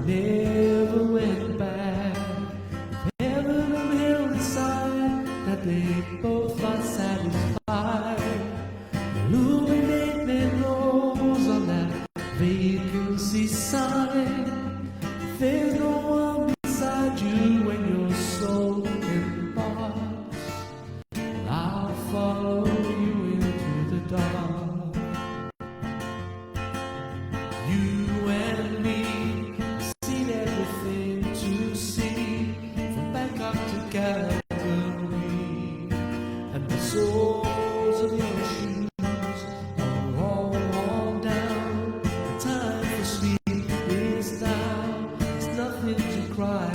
never went back. Heaven and hell decide that they both are satisfied. Illuminate their nose on that vacancy sign. There's no one beside you when your soul embarks. I'll follow you into the dark. You and me seen everything to see, from Bangkok to Calgary, and the soles of your shoes are all worn down. The time for sleep is now. There's nothing to cry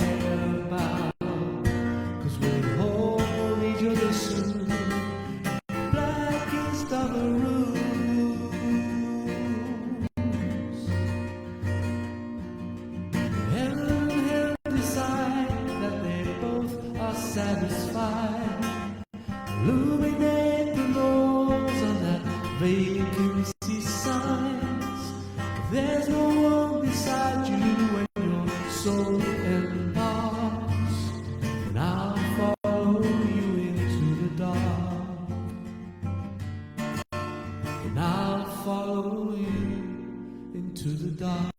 about, 'cause we'll hold each other soon. Blackest of the rooms. Heaven and hell decide that they both are satisfied. Illuminate the nose on that vacancy signs. There's no one beside you when your soul embarks, and I'll follow you into the dark, and I'll follow you into the dark.